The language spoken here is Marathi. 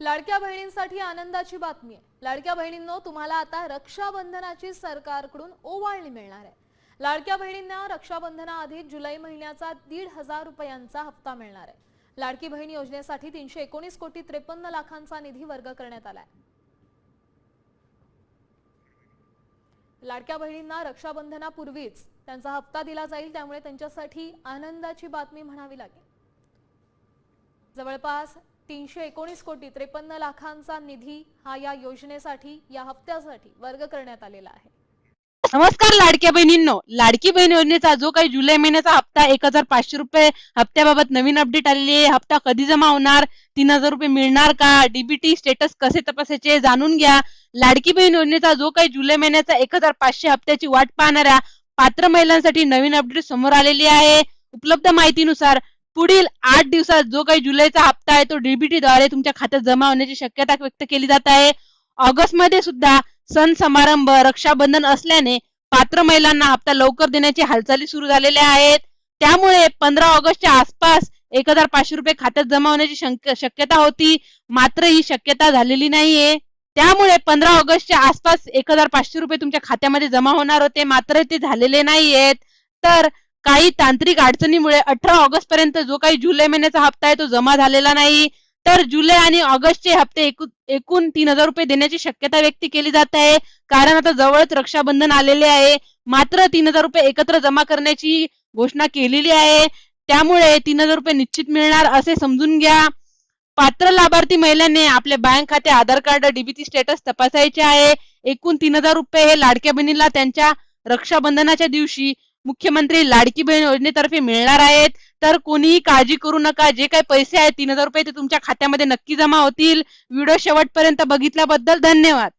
लाडक्या बहिणींसाठी आनंदाची बातमी आहे। लाडक्या बहिणींनो, तुम्हाला आता रक्षाबंधनाची सरकारकडून ओवाळणी मिळणार आहे। लाडक्या बहिणींना रक्षाबंधनाआधी जुलै महिन्याचा 1,500 रुपयांचा हप्ता मिळणार आहे। लाडकी बहीण योजनेसाठी 319 कोटी 53 लाखांचा निधी वर्ग करण्यात आलाय। लाडक्या बहिणींना रक्षाबंधनापूर्वीच त्यांचा हप्ता दिला जाईल, त्यामुळे त्यांच्यासाठी आनंदाची बातमी म्हणावी लागेल। जवळपास 319 कोटी 53 लाखांचा निधी हा या योजनेसाठी, या हप्त्यासाठी वर्ग करण्यात आलेला आहे। नमस्कार लाडक्या बहिणींनो, लाडकी बहीण योजनेचा जो काही जुलै महिन्याचा हप्ता 1,500 रुपये हप्त्याबाबत नवीन अपडेट आलेली आहे। हप्ता कधी जमा होणार, 3,000 रुपये मिळणार का, डीबीटी स्टेटस कसे तपासायचे जाणून घ्या। लाडकी बहीण योजनेचा जो काही जुलै महिन्याचा 1,500 हप्त्याची वाट पाहणाऱ्या पात्र महिलांसाठी नवीन अपडेट समोर आलेली आहे। उपलब्ध माहितीनुसार पुढील 8 दिवसात जो काही जुलैचा हप्ता आहे तो डीबीटी द्वारे तुमच्या खात्यात जमा होण्याची शक्यता व्यक्त केली जात आहे। ऑगस्ट मध्ये सुद्धा सण समारंभ, रक्षाबंधन असल्याने पात्र महिलांना हप्ता लवकर देण्याची हालचाली सुरू झालेल्या आहेत। त्यामुळे 15 ऑगस्टच्या आसपास 1,500 रुपये खात्यात जमा होण्याची शक्यता होती, मात्र ही शक्यता झालेली नाहीये। त्यामुळे 15 ऑगस्टच्या आसपास 1,500 रुपये तुमच्या खात्यामध्ये जमा होणार होते, मात्र ते झालेले नाहीयेत। तर काही तांत्रिक अडचणीमुळे 18 ऑगस्ट पर्यंत जो काही जुलै महिन्याचा हप्ता आहे तो जमा झालेला नाही। तर जुलै आणि ऑगस्टचे हप्ते एकूण 3,000 रुपये देण्याची शक्यता व्यक्त केली जात आहे, कारण आता जवळच रक्षाबंधन आलेले आहे। मात्र 3,000 रुपये एकत्र जमा करण्याची घोषणा केलेली आहे, त्यामुळे 3,000 रुपये निश्चित मिळणार असे समजून घ्या। पात्र लाभार्थी महिलांनी आपले बँक खाते, आधार कार्ड, डीबीटी स्टेटस तपासायचे आहे। एकूण 3,000 रुपये हे लाडक्या बहिणीला त्यांच्या रक्षाबंधनाच्या दिवशी मुख्यमंत्री लाडकी बहीण योजनेतर्फे मिळणार आहेत। तर कोणीही काळजी करू नका, जे काही पैसे आहेत 3,000 रुपये ते तुमच्या खात्यामध्ये नक्की जमा होतील। व्हिडिओ शेवटपर्यंत बघितल्याबद्दल धन्यवाद।